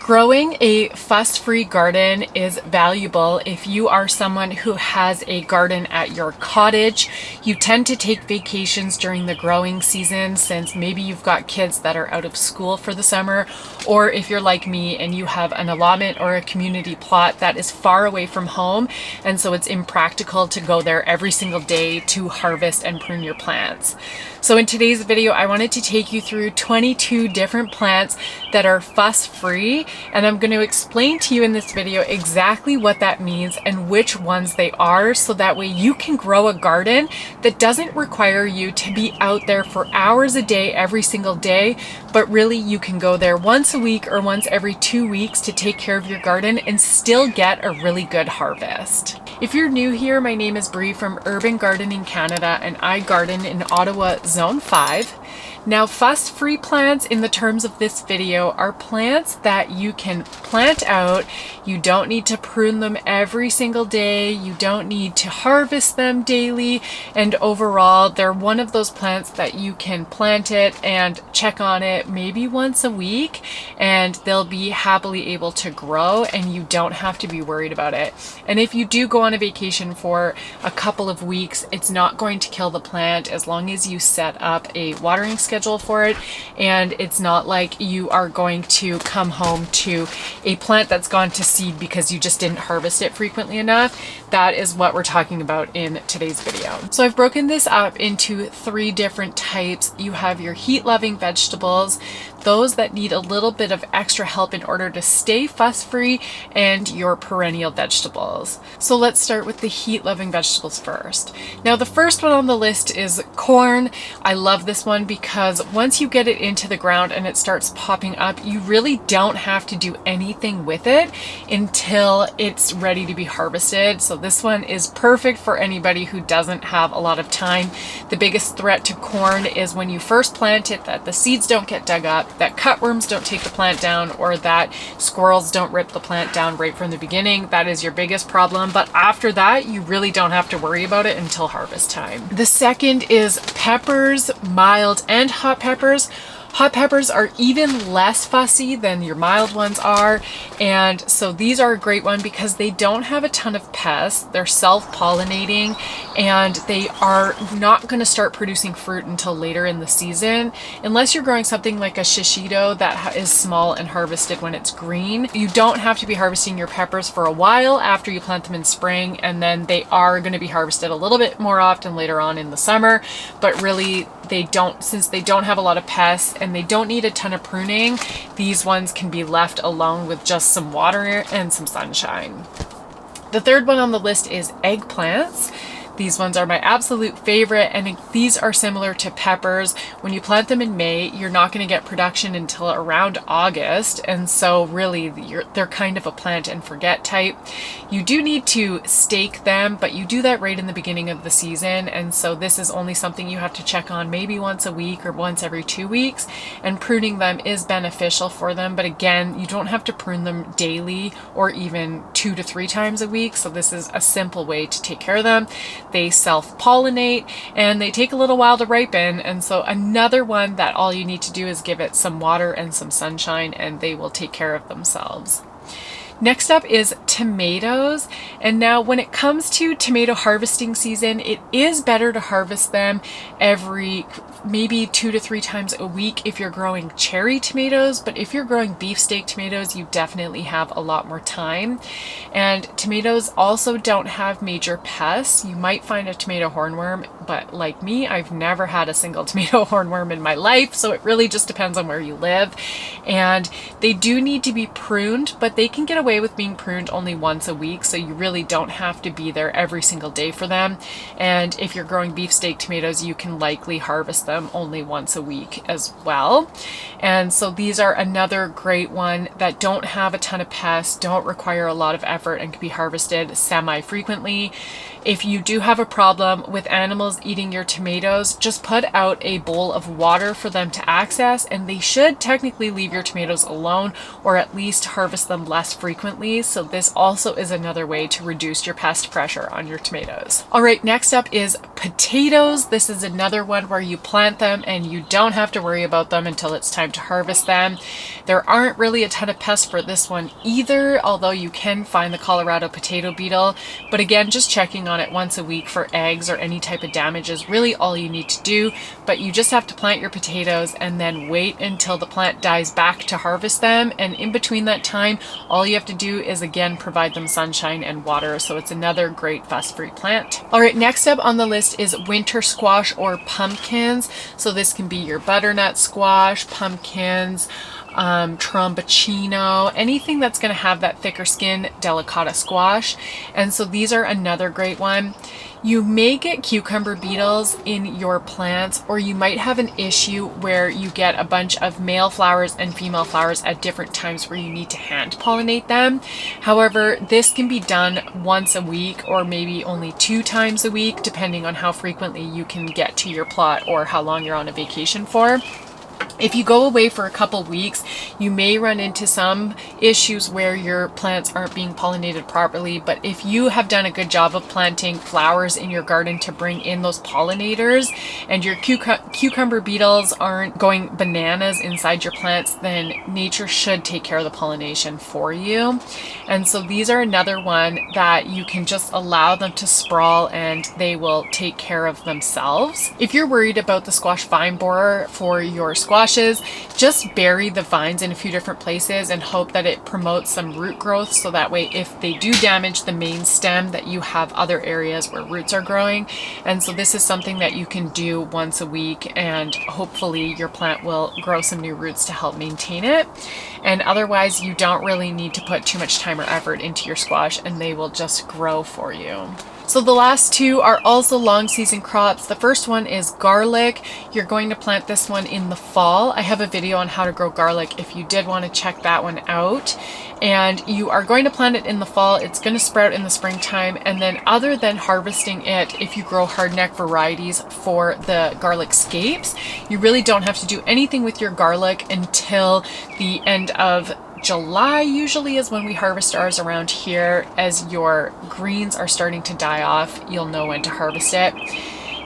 Growing a fuss-free garden is valuable if you are someone who has a garden at your cottage. You tend to take vacations during the growing season since maybe you've got kids that are out of school for the summer, or if you're like me and you have an allotment or a community plot that is far away from home, and so it's impractical to go there every single day to harvest and prune your plants. So in today's video, I wanted to take you through 22 different plants that are fuss-free, and I'm going to explain to you in this video exactly what that means and which ones they are, so that way you can grow a garden that doesn't require you to be out there for hours a day every single day, but really you can go there once a week or once every 2 weeks to take care of your garden and still get a really good harvest. If you're new here, my name is Bree from Urban Gardening Canada, and I garden in Ottawa Zone 5. Now, fuss-free plants in the terms of this video are plants that you can plant out. You don't need to prune them every single day. You don't need to harvest them daily. And overall, they're one of those plants that you can plant it and check on it maybe once a week, and they'll be happily able to grow and you don't have to be worried about it. And if you do go on a vacation for a couple of weeks, it's not going to kill the plant as long as you set up a watering schedule for it, and it's not like you are going to come home to a plant that's gone to seed because you just didn't harvest it frequently enough. That is what we're talking about in today's video. So I've broken this up into 3 different types. You have your heat-loving vegetables, those that need a little bit of extra help in order to stay fuss-free, and your perennial vegetables. So let's start with the heat-loving vegetables first. Now, the first one on the list is corn. I love this one because once you get it into the ground and it starts popping up, you really don't have to do anything with it until it's ready to be harvested. So this one is perfect for anybody who doesn't have a lot of time. The biggest threat to corn is when you first plant it, that the seeds don't get dug up, that cutworms don't take the plant down, or that squirrels don't rip the plant down right from the beginning. That is your biggest problem. But after that, you really don't have to worry about it until harvest time. The second is peppers, mild and hot peppers. Hot peppers are even less fussy than your mild ones are, and so these are a great one because they don't have a ton of pests. They're self-pollinating, and they are not going to start producing fruit until later in the season, unless you're growing something like a shishito that is small and harvested when it's green. You don't have to be harvesting your peppers for a while after you plant them in spring, and then they are going to be harvested a little bit more often later on in the summer, but really since they don't have a lot of pests and they don't need a ton of pruning, these ones can be left alone with just some water and some sunshine. The third one on the list is eggplants. These ones are my absolute favorite, and these are similar to peppers. When you plant them in May, you're not going to get production until around August, and so really they're kind of a plant and forget type. You do need to stake them, but you do that right in the beginning of the season, and so this is only something you have to check on maybe once a week or once every 2 weeks, and pruning them is beneficial for them, but again, you don't have to prune them daily or even 2 to 3 times a week, so this is a simple way to take care of them. They self-pollinate and they take a little while to ripen, and so another one that all you need to do is give it some water and some sunshine and they will take care of themselves. Next up is tomatoes. And now when it comes to tomato harvesting season, it is better to harvest them every maybe 2 to 3 times a week if you're growing cherry tomatoes, but if you're growing beefsteak tomatoes, you definitely have a lot more time. And tomatoes also don't have major pests. You might find a tomato hornworm, but like me, I've never had a single tomato hornworm in my life, so it really just depends on where you live. And they do need to be pruned, but they can get away with being pruned only once a week, so you really don't have to be there every single day for them. And if you're growing beefsteak tomatoes, you can likely harvest them only once a week as well. And so these are another great one that don't have a ton of pests, don't require a lot of effort, and can be harvested semi-frequently. If you do have a problem with animals eating your tomatoes, just put out a bowl of water for them to access, and they should technically leave your tomatoes alone, or at least harvest them less frequently. So this also is another way to reduce your pest pressure on your tomatoes. All right, next up is potatoes. This is another one where you plant plant them and you don't have to worry about them until it's time to harvest them. There aren't really a ton of pests for this one either, although you can find the Colorado potato beetle. But again, just checking on it once a week for eggs or any type of damage is really all you need to do. But you just have to plant your potatoes and then wait until the plant dies back to harvest them. And in between that time, all you have to do is again provide them sunshine and water. So it's another great fuss-free plant. All right, next up on the list is winter squash or pumpkins. So this can be your butternut squash, pumpkins, tromboncino, anything that's going to have that thicker skin, delicata squash. And so these are another great one. You may get cucumber beetles in your plants, or you might have an issue where you get a bunch of male flowers and female flowers at different times where you need to hand pollinate them. However, this can be done once a week or maybe only 2 times a week, depending on how frequently you can get to your plot or how long you're on a vacation for. If you go away for a couple weeks, you may run into some issues where your plants aren't being pollinated properly, but if you have done a good job of planting flowers in your garden to bring in those pollinators and your cucumber beetles aren't going bananas inside your plants, then nature should take care of the pollination for you. And so these are another one that you can just allow them to sprawl and they will take care of themselves. If you're worried about the squash vine borer for your squashes, just bury the vines in a few different places and hope that it promotes some root growth, so that way if they do damage the main stem, that you have other areas where roots are growing. And so this is something that you can do once a week, and hopefully your plant will grow some new roots to help maintain it. And otherwise you don't really need to put too much time or effort into your squash, and they will just grow for you. So the last two are also long season crops. The first one is garlic. You're going to plant this one in the fall. I have a video on how to grow garlic if you did want to check that one out. And you are going to plant it in the fall. It's going to sprout in the springtime. And then other than harvesting it, if you grow hardneck varieties for the garlic scapes, you really don't have to do anything with your garlic until the end of July usually is when we harvest ours around here. As your greens are starting to die off, you'll know when to harvest it.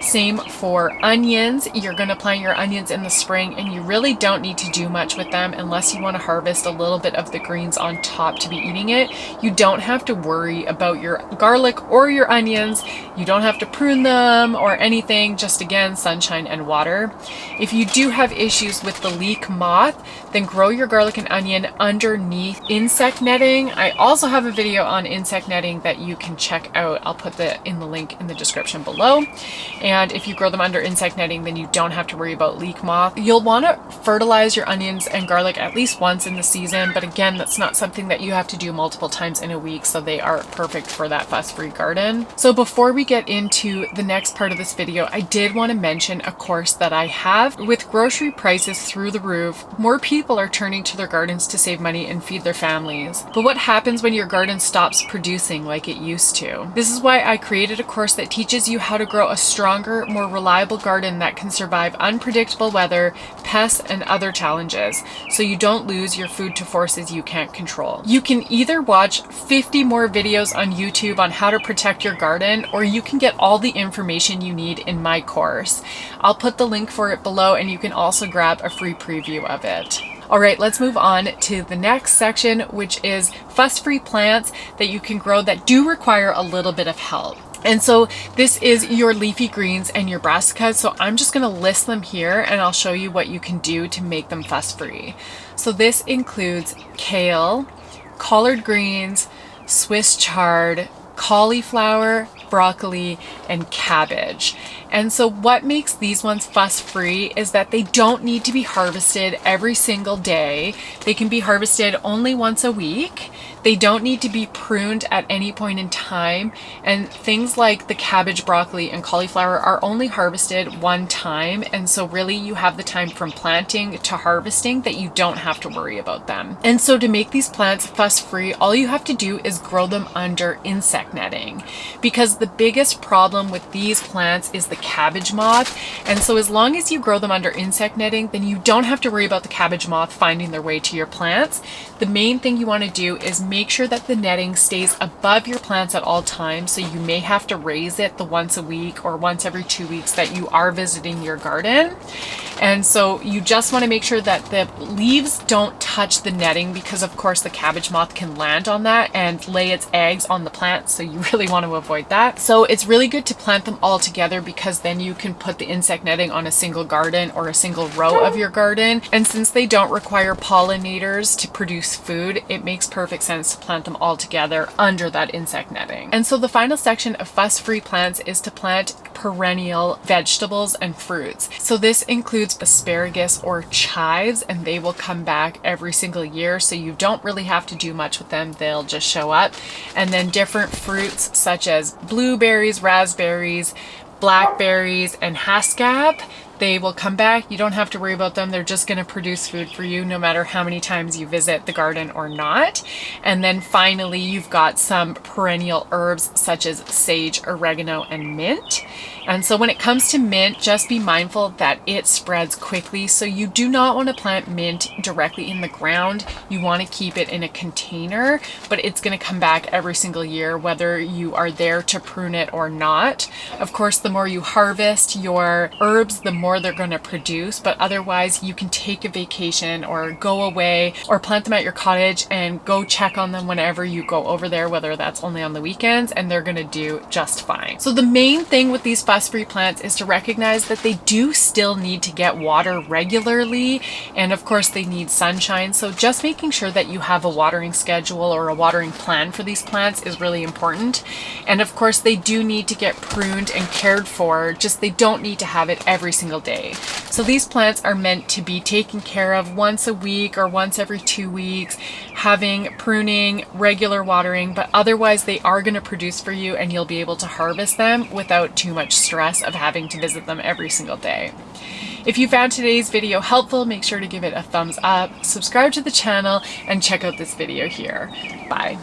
Same for onions. You're going to plant your onions in the spring, and you really don't need to do much with them unless you want to harvest a little bit of the greens on top to be eating it. You don't have to worry about your garlic or your onions. You don't have to prune them or anything, just again, sunshine and water. If you do have issues with the leek moth, then grow your garlic and onion underneath insect netting. I also have a video on insect netting that you can check out. I'll put the link in the description below. And if you grow them under insect netting, then you don't have to worry about leek moth. You'll want to fertilize your onions and garlic at least once in the season, but again, that's not something that you have to do multiple times in a week, so they are perfect for that fuss-free garden. So before we get into the next part of this video, I did want to mention a course that I have. With grocery prices through the roof, more people are turning to their gardens to save money and feed their families. But what happens when your garden stops producing like it used to? This is why I created a course that teaches you how to grow a stronger, more reliable garden that can survive unpredictable weather, pests, and other challenges, so you don't lose your food to forces you can't control. You can either watch 50 more videos on YouTube on how to protect your garden, or you can get all the information you need in my course. I'll put the link for it below, and you can also grab a free preview of it. All right, let's move on to the next section, which is fuss-free plants that you can grow that do require a little bit of help. And so this is your leafy greens and your brassicas. So I'm just going to list them here and I'll show you what you can do to make them fuss-free. So this includes kale, collard greens, Swiss chard, cauliflower, broccoli, and cabbage. And so what makes these ones fuss-free is that they don't need to be harvested every single day. They can be harvested only once a week. They don't need to be pruned at any point in time. And things like the cabbage, broccoli, and cauliflower are only harvested one time. And so really you have the time from planting to harvesting that you don't have to worry about them. And so to make these plants fuss-free, all you have to do is grow them under insect netting, because the biggest problem with these plants is the cabbage moth. And so as long as you grow them under insect netting, then you don't have to worry about the cabbage moth finding their way to your plants. The main thing you want to do is make sure that the netting stays above your plants at all times. So you may have to raise it the once a week or once every 2 weeks that you are visiting your garden. And so you just want to make sure that the leaves don't touch the netting, because of course the cabbage moth can land on that and lay its eggs on the plant. So you really want to avoid that. So it's really good to plant them all together, because then you can put the insect netting on a single garden or a single row of your garden. And since they don't require pollinators to produce food, it makes perfect sense to plant them all together under that insect netting. And so the final section of fuss-free plants is to plant perennial vegetables and fruits. So this includes asparagus or chives, and they will come back every single year. So you don't really have to do much with them. They'll just show up. And then different fruits such as blueberries, raspberries, blackberries, and haskap, they will come back. You don't have to worry about them. They're just going to produce food for you no matter how many times you visit the garden or not. And then finally, you've got some perennial herbs such as sage, oregano, and mint. And so when it comes to mint, just be mindful that it spreads quickly. So you do not want to plant mint directly in the ground. You want to keep it in a container, but it's going to come back every single year, whether you are there to prune it or not. Of course, the more you harvest your herbs, the more they're going to produce, but otherwise you can take a vacation or go away or plant them at your cottage and go check on them whenever you go over there, whether that's only on the weekends, and they're going to do just fine. So the main thing with these fuss-free plants is to recognize that they do still need to get water regularly, and of course they need sunshine. So just making sure that you have a watering schedule or a watering plan for these plants is really important. And of course they do need to get pruned and cared for, just they don't need to have it every single day. So these plants are meant to be taken care of once a week or once every 2 weeks, having pruning, regular watering, but otherwise they are going to produce for you and you'll be able to harvest them without too much stress of having to visit them every single day. If you found today's video helpful, make sure to give it a thumbs up, subscribe to the channel, and check out this video here. Bye.